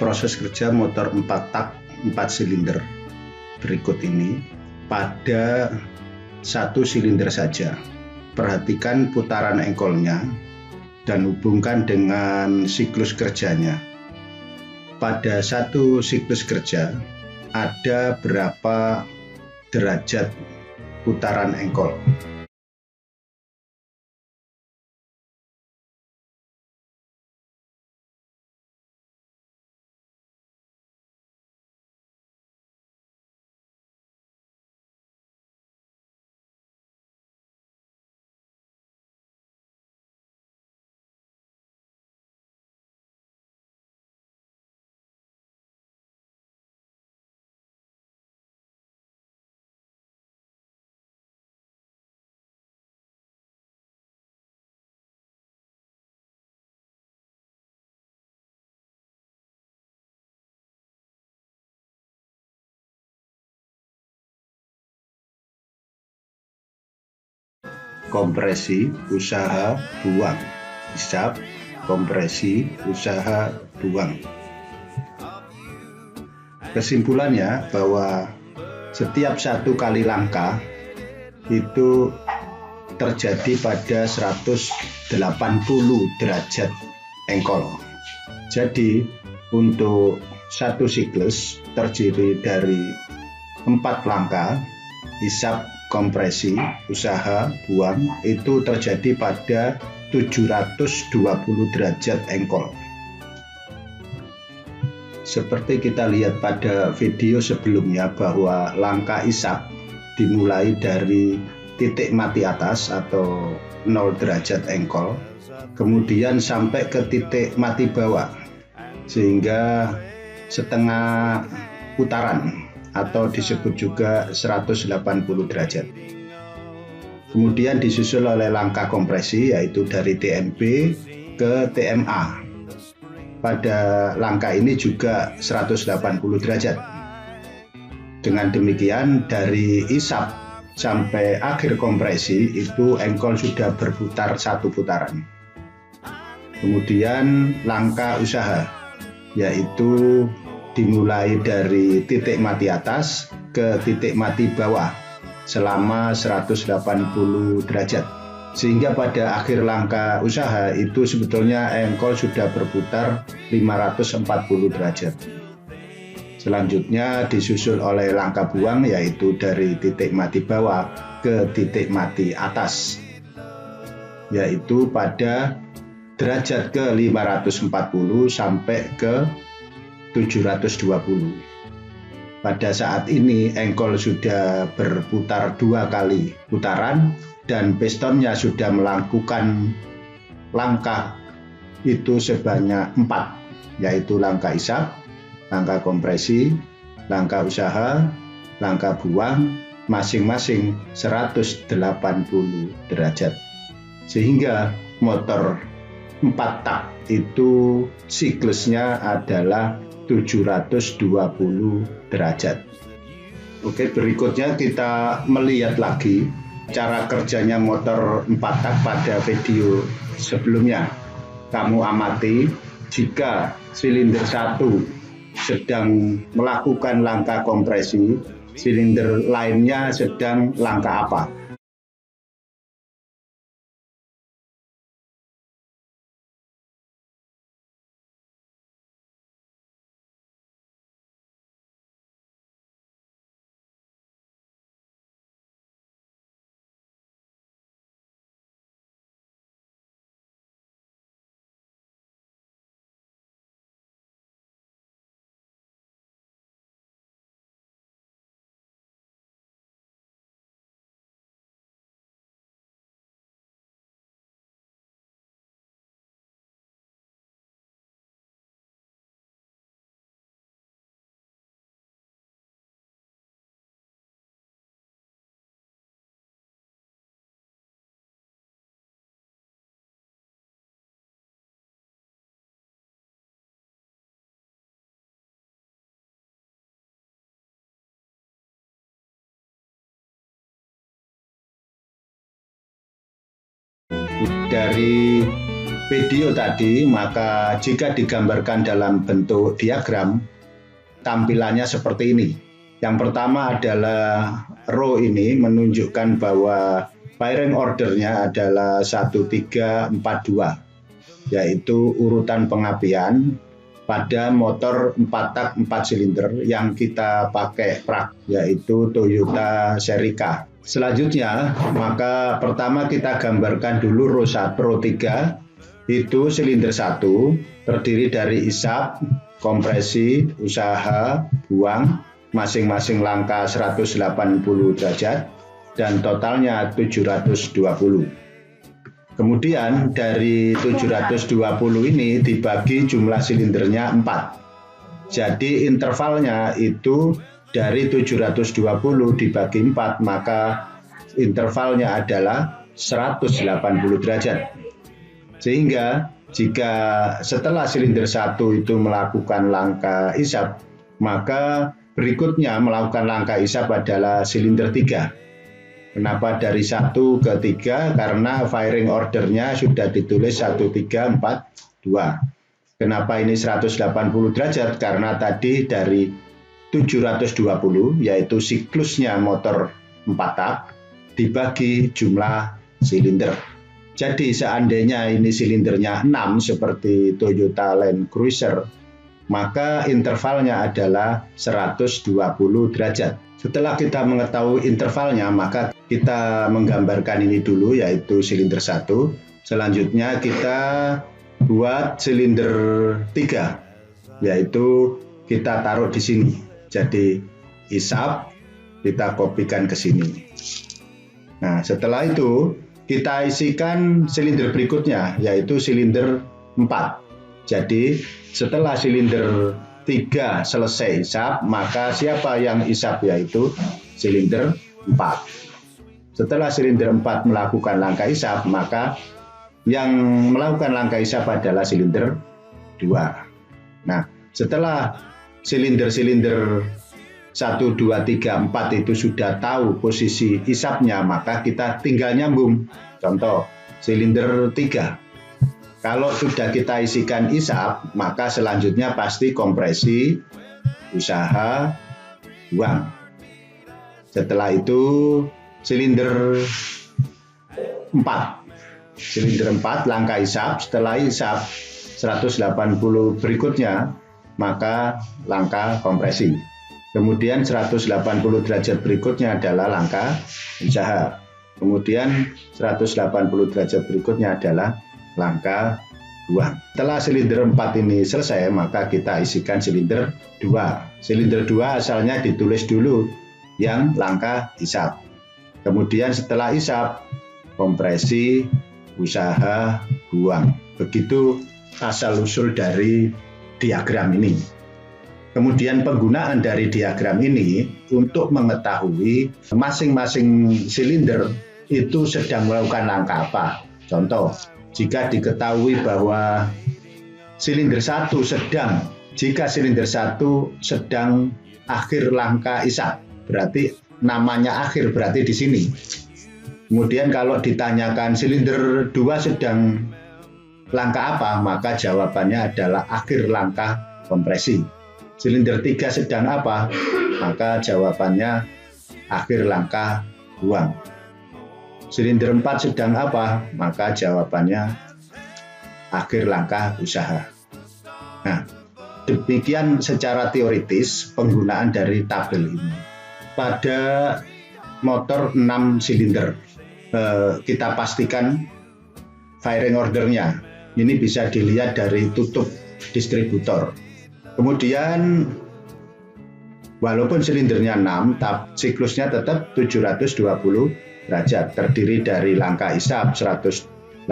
proses kerja motor 4 tak 4 silinder berikut ini pada 1 silinder saja. Perhatikan putaran engkolnya dan hubungkan dengan siklus kerjanya. Pada 1 siklus kerja ada berapa derajat putaran engkol? Kompresi, usaha, buang. Hisap, kompresi, usaha, buang. Kesimpulannya bahwa setiap 1 kali langkah itu terjadi pada 180 derajat engkol. Jadi untuk 1 siklus terdiri dari 4 langkah, hisap, kompresi, usaha, buang, itu terjadi pada 720 derajat engkol. Seperti kita lihat pada video sebelumnya bahwa langkah hisap dimulai dari titik mati atas atau 0 derajat engkol, kemudian sampai ke titik mati bawah, sehingga setengah putaran atau disebut juga 180 derajat. Kemudian disusul oleh langkah kompresi yaitu dari TMB ke TMA. Pada langkah ini juga 180 derajat. Dengan demikian dari hisap sampai akhir kompresi itu engkol sudah berputar 1 putaran. Kemudian langkah usaha yaitu dimulai dari titik mati atas ke titik mati bawah selama 180 derajat. Sehingga pada akhir langkah usaha itu sebetulnya engkol sudah berputar 540 derajat. Selanjutnya disusul oleh langkah buang yaitu dari titik mati bawah ke titik mati atas, yaitu pada derajat ke 540 sampai ke 720. Pada saat ini engkol sudah berputar 2 kali putaran dan pistonnya sudah melakukan langkah itu sebanyak 4, yaitu langkah hisap, langkah kompresi, langkah usaha, langkah buang, masing-masing 180 derajat. Sehingga motor 4 tak itu siklusnya adalah 720 derajat. Oke, berikutnya kita melihat lagi cara kerjanya motor 4 tak pada video sebelumnya. Kamu amati jika silinder 1 sedang melakukan langkah kompresi, silinder lainnya sedang langkah apa? Dari video tadi, maka jika digambarkan dalam bentuk diagram, tampilannya seperti ini. Yang pertama adalah row ini menunjukkan bahwa firing ordernya adalah 1342, yaitu urutan pengapian pada motor 4 tak 4 silinder yang kita pakai prak, yaitu Toyota seri K. Selanjutnya, maka pertama kita gambarkan dulu row 3, itu silinder 1, terdiri dari isap, kompresi, usaha, buang, masing-masing langkah 180 derajat, dan totalnya 720. Kemudian dari 720 ini dibagi jumlah silindernya 4. Jadi intervalnya itu dari 720 dibagi 4, maka intervalnya adalah 180 derajat. Sehingga jika setelah silinder 1 itu melakukan langkah isap, maka berikutnya melakukan langkah isap adalah silinder 3. Kenapa dari 1 ke 3? Karena firing ordernya sudah ditulis 1, 3, 4, 2. Kenapa ini 180 derajat? Karena tadi dari 720, yaitu siklusnya motor 4 tak, dibagi jumlah silinder. Jadi seandainya ini silindernya 6 seperti Toyota Land Cruiser, maka intervalnya adalah 120 derajat. Setelah kita mengetahui intervalnya, maka kita menggambarkan ini dulu, yaitu silinder 1. Selanjutnya kita buat silinder 3, yaitu kita taruh di sini. Jadi isap kita kopikan ke sini. Nah, setelah itu kita isikan silinder berikutnya, yaitu silinder 4. Jadi setelah silinder 3 selesai isap, maka siapa yang isap, yaitu silinder 4. Setelah silinder 4 melakukan langkah isap, maka yang melakukan langkah isap adalah silinder 2. Nah, setelah silinder-silinder 1, 2, 3, 4 itu sudah tahu posisi isapnya, maka kita tinggal nyambung. Contoh, silinder 3. Kalau sudah kita isikan isap, maka selanjutnya pasti kompresi, usaha, buang. Setelah itu silinder 4. Silinder 4 langkah isap, setelah isap 180 berikutnya, maka langkah kompresi. Kemudian 180 derajat berikutnya adalah langkah usaha. Kemudian 180 derajat berikutnya adalah langkah buang. Setelah silinder 4 ini selesai, maka kita isikan silinder 2. Silinder 2 asalnya ditulis dulu yang langkah isap. Kemudian setelah isap, kompresi, usaha, buang. Begitu asal-usul dari diagram ini. Kemudian penggunaan dari diagram ini untuk mengetahui masing-masing silinder itu sedang melakukan langkah apa. Contoh, jika diketahui bahwa silinder 1 jika silinder 1 sedang akhir langkah isap, berarti namanya akhir, berarti di sini. Kemudian kalau ditanyakan silinder 2 sedang langkah apa, maka jawabannya adalah akhir langkah kompresi. Silinder 3 sedang apa, maka jawabannya akhir langkah buang. Silinder 4 sedang apa, maka jawabannya akhir langkah usaha. Nah, demikian secara teoritis penggunaan dari tabel ini. Pada motor 6 silinder, kita pastikan firing ordernya. Ini bisa dilihat dari tutup distributor. Kemudian walaupun silindernya 6, siklusnya tetap 720 derajat, terdiri dari langkah isap 180,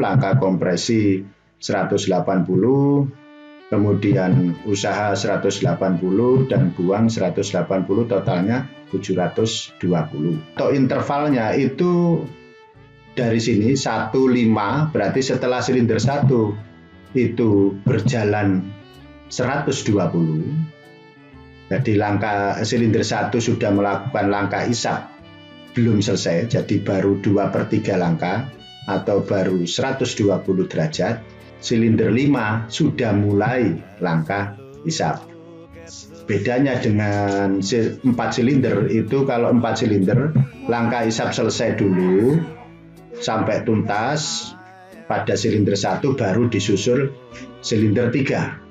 langkah kompresi 180, kemudian usaha 180 dan buang 180, totalnya 720. Untuk intervalnya itu dari sini 1,5, berarti setelah silinder 1 itu berjalan 120. Jadi langkah silinder 1 sudah melakukan langkah isap belum selesai, jadi baru 2/3 langkah. atau baru 120 derajat, silinder 5 sudah mulai langkah isap. Bedanya dengan 4 silinder itu, kalau 4 silinder langkah isap selesai dulu sampai tuntas pada silinder 1 baru disusul silinder 3.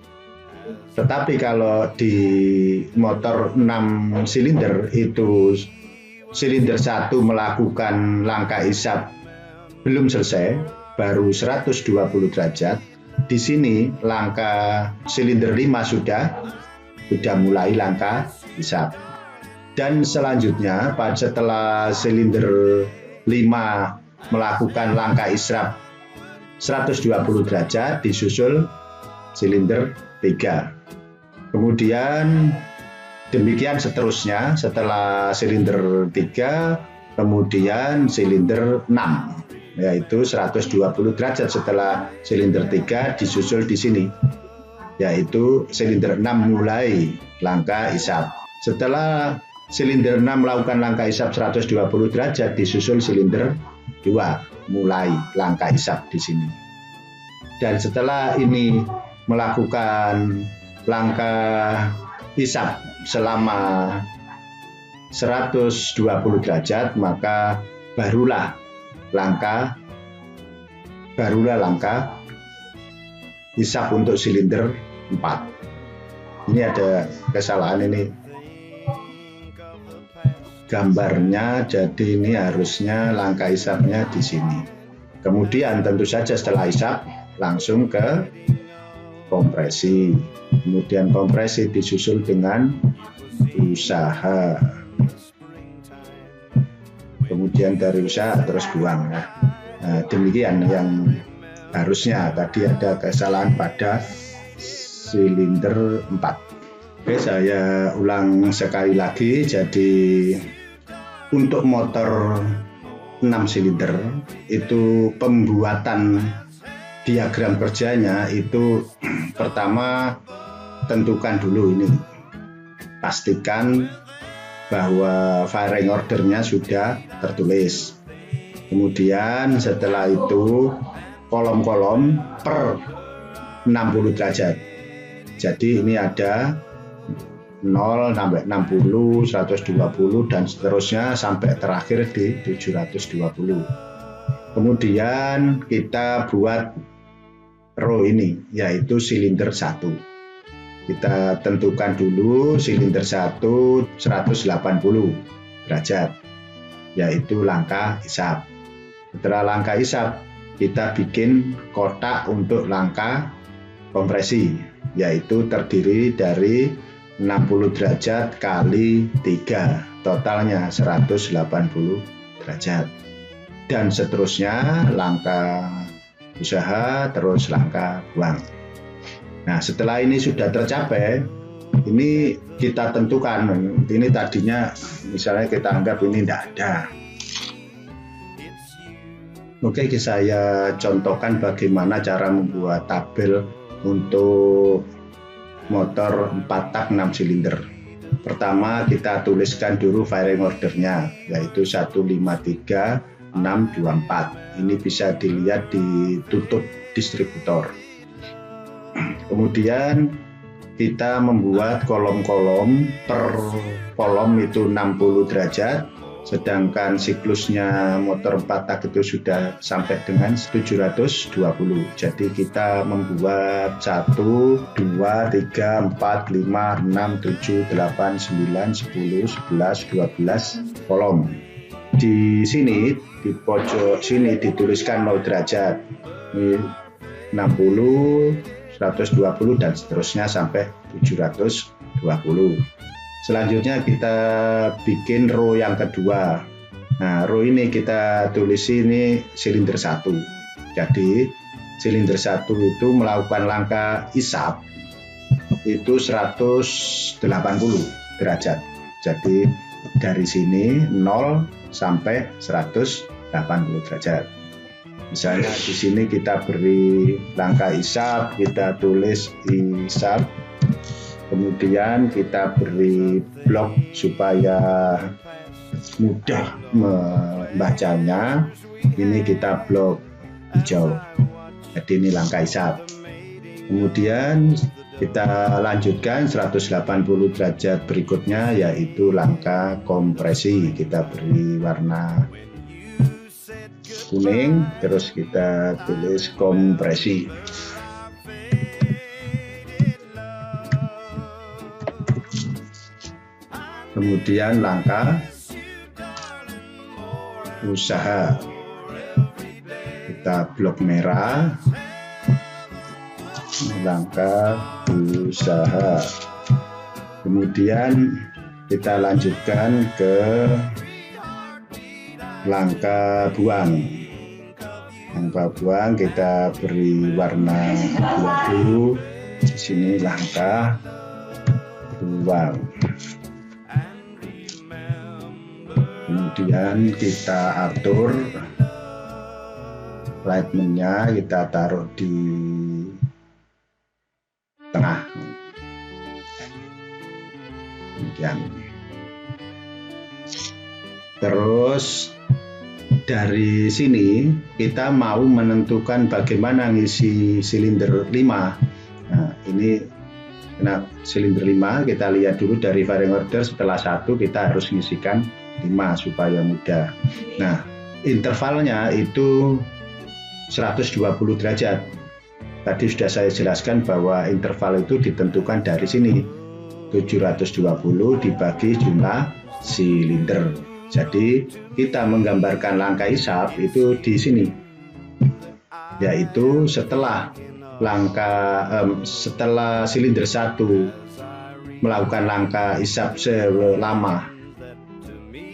Tetapi kalau di motor 6 silinder itu silinder 1 melakukan langkah isap belum selesai, baru 120 derajat. Di sini langkah silinder 5 sudah mulai langkah isap. Dan selanjutnya setelah silinder 5 melakukan langkah isap 120 derajat disusul silinder 3. Kemudian demikian seterusnya, setelah silinder 3 kemudian silinder 6, yaitu 120 derajat setelah silinder 3 disusul di sini, yaitu silinder 6 mulai langkah isap. Setelah silinder 6 melakukan langkah isap 120 derajat disusul silinder 2 mulai langkah isap di sini. Dan setelah ini melakukan langkah isap selama 120 derajat, maka barulah langkah isap untuk silinder 4. Ini ada kesalahan ini gambarnya, jadi ini harusnya langkah isapnya di sini. Kemudian tentu saja setelah isap langsung ke kompresi. Kemudian kompresi disusul dengan usaha. Kemudian dari usaha terus buang. Nah, demikian yang harusnya. Tadi ada kesalahan pada silinder 4. Oke, saya ulang sekali lagi. Jadi untuk motor 6 silinder itu pembuatan diagram kerjanya itu pertama tentukan dulu ini, pastikan bahwa firing ordernya sudah tertulis. Kemudian setelah itu kolom-kolom per 60 derajat. Jadi ini ada 0 sampai 60, 120 dan seterusnya sampai terakhir di 720. Kemudian kita buat row ini, yaitu silinder 1. Kita tentukan dulu silinder 1 180 derajat, yaitu langkah isap. Setelah langkah isap, kita bikin kotak untuk langkah kompresi, yaitu terdiri dari 60 derajat kali 3, totalnya 180 derajat. Dan seterusnya langkah usaha terus langkah buang. Nah, setelah ini sudah tercapai, ini kita tentukan. Ini tadinya misalnya kita anggap ini tidak ada. Oke, saya contohkan bagaimana cara membuat tabel untuk motor 4 tak 6 silinder. Pertama kita tuliskan dulu firing ordernya, yaitu 153624. Ini bisa dilihat di tutup distributor. Kemudian kita membuat kolom-kolom, per kolom itu 60 derajat, sedangkan siklusnya motor 4 tak itu sudah sampai dengan 720. Jadi kita membuat 1, 2, 3, 4, 5, 6, 7, 8, 9, 10, 11, 12 kolom. Di sini, di pojok sini dituliskan 0 derajat. Ini 60, 120 dan seterusnya sampai 720. Selanjutnya kita bikin row yang kedua. Nah, row ini kita tulis ini silinder 1. Jadi silinder 1 itu melakukan langkah isap itu 180 derajat. Jadi dari sini 0 sampai 180 derajat. Misalnya di sini kita beri langkah isap, kita tulis isap. Kemudian kita beri blok supaya mudah membacanya, ini kita blok hijau. Jadi ini langkah isap. Kemudian kita lanjutkan 180 derajat berikutnya, yaitu langkah kompresi. Kita beri warna kuning, terus kita tulis kompresi. Kemudian langkah usaha, kita blok merah, langkah usaha. Kemudian kita lanjutkan ke langkah buang. Langkah buang kita beri warna abu-abu. Di sini langkah buang. Kemudian kita atur alignment-nya, kita taruh di tengah. Demikian. Terus dari sini kita mau menentukan bagaimana ngisi silinder 5. Nah, ini silinder 5 kita lihat dulu dari firing order. Setelah 1 kita harus ngisikan 5 supaya mudah. Nah, intervalnya itu 120 derajat. Tadi sudah saya jelaskan bahwa interval itu ditentukan dari sini. 720 dibagi jumlah silinder. Jadi kita menggambarkan langkah isap itu di sini. Yaitu setelah silinder 1 melakukan langkah isap selama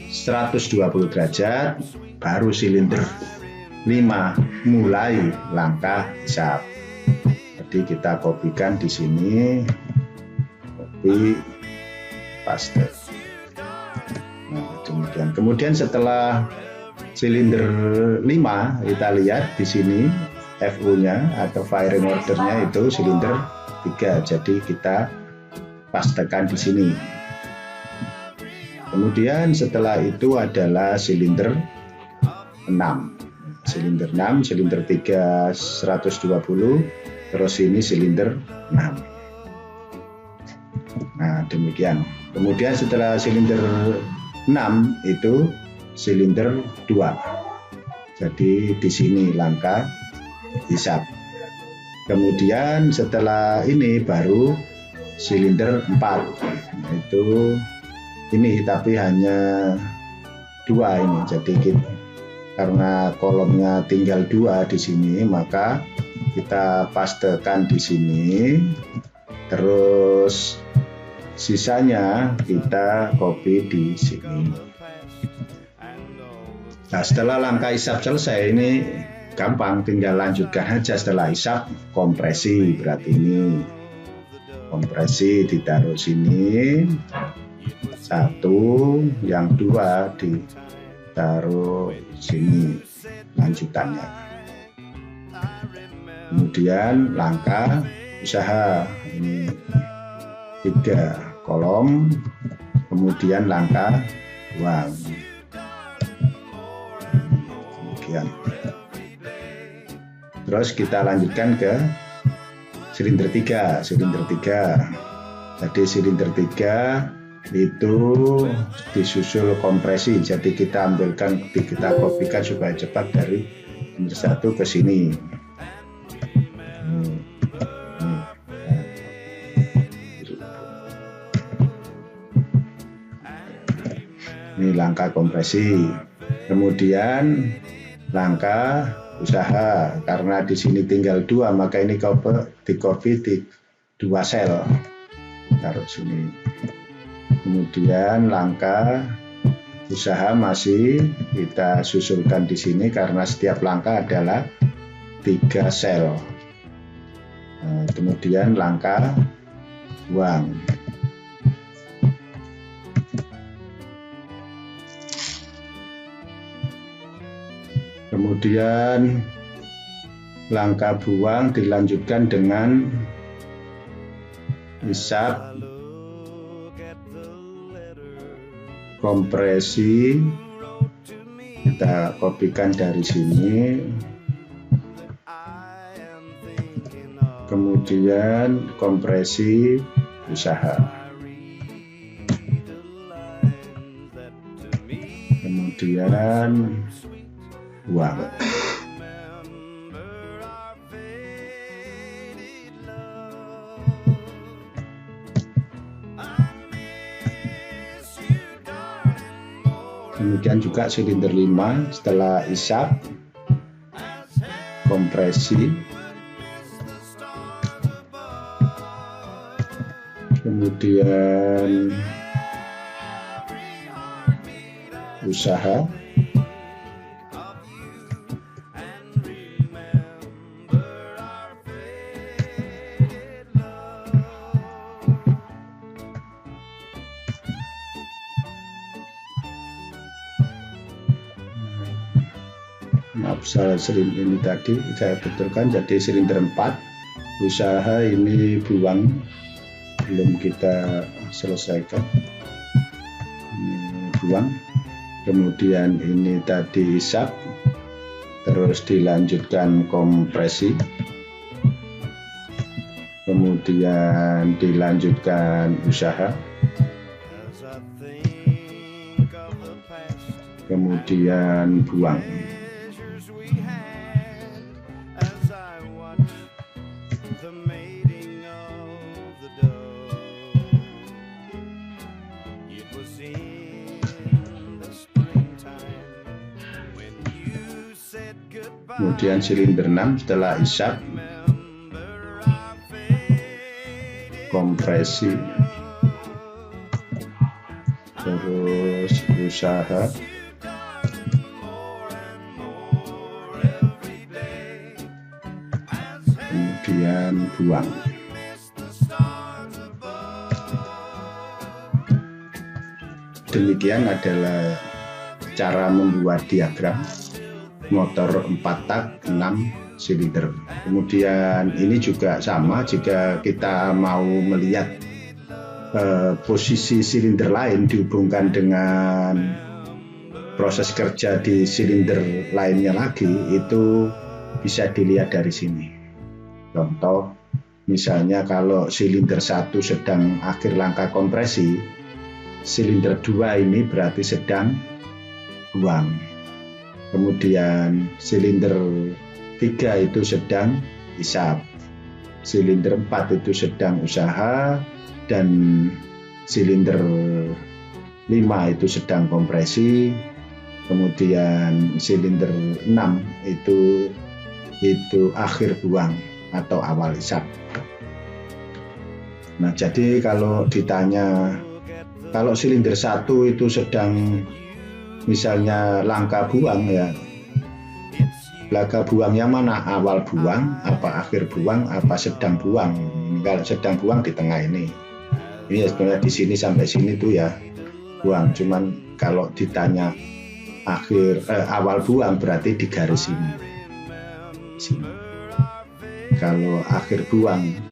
120 derajat, baru silinder 5 mulai langkah isap. Jadi kita kopikan di sini, copy paste. Nah, demikian. Kemudian setelah silinder 5 kita lihat di sini FU-nya atau firing order-nya itu silinder 3. Jadi kita pastekan di sini. Kemudian setelah itu adalah silinder 6. Silinder 6, silinder 3 120, terus ini silinder 6. Nah, demikian. Kemudian setelah silinder 6 itu silinder 2. Jadi di sini langkah isap. Kemudian setelah ini baru silinder 4. Itu ini tapi hanya 2 ini. Jadi karena kolomnya tinggal 2 di sini, maka kita pastekan di sini. Terus sisanya kita copy di sini. Nah, setelah langkah isap selesai, ini gampang, tinggal lanjutkan aja. Setelah isap kompresi, berarti ini kompresi ditaruh sini. 1, yang 2 ditaruh sini lanjutannya. Kemudian langkah usaha, ini 3 kolom, kemudian langkah buang. Demikian. Terus kita lanjutkan ke silinder 3. Silinder 3. Jadi silinder 3 itu disusul kompresi. Jadi kita ambilkan, kita kopikan supaya cepat dari silinder 1 ke sini. Ini langkah kompresi. Kemudian langkah usaha, karena di sini tinggal 2, maka ini di copy di 2 sel, taruh sini. Kemudian langkah usaha masih kita susulkan di sini karena setiap langkah adalah 3 sel. Nah, kemudian langkah buang. Kemudian langkah buang dilanjutkan dengan isap kompresi kita kopikan dari sini, kemudian kompresi usaha, kemudian uang. Kemudian juga silinder 5 setelah isap, kompresi, kemudian usaha, maaf salah silinder ini tadi saya betulkan jadi silinder 4, usaha ini buang, belum kita selesaikan, ini buang, kemudian ini tadi isap, terus dilanjutkan kompresi, kemudian dilanjutkan usaha, kemudian buang. Kemudian silinder 6 setelah isap, kompresi, terus usaha, kemudian buang. Demikian adalah cara membuat diagram motor 4 tak 6 silinder. Kemudian ini juga sama jika kita mau melihat posisi silinder lain dihubungkan dengan proses kerja di silinder lainnya lagi, itu bisa dilihat dari sini. Contoh, misalnya kalau silinder 1 sedang akhir langkah kompresi, silinder 2 ini berarti sedang buang. Kemudian silinder 3 itu sedang isap, silinder 4 itu sedang usaha, dan silinder 5 itu sedang kompresi, kemudian silinder 6 itu akhir buang atau awal isap. Nah, jadi kalau ditanya, kalau silinder 1 itu sedang misalnya langkah buang, ya langkah buangnya mana, awal buang apa akhir buang apa sedang buang. Kalau sedang buang di tengah ini sebenarnya di sini sampai sini tuh ya buang, cuman kalau ditanya awal buang berarti di garis ini. Kalau akhir buang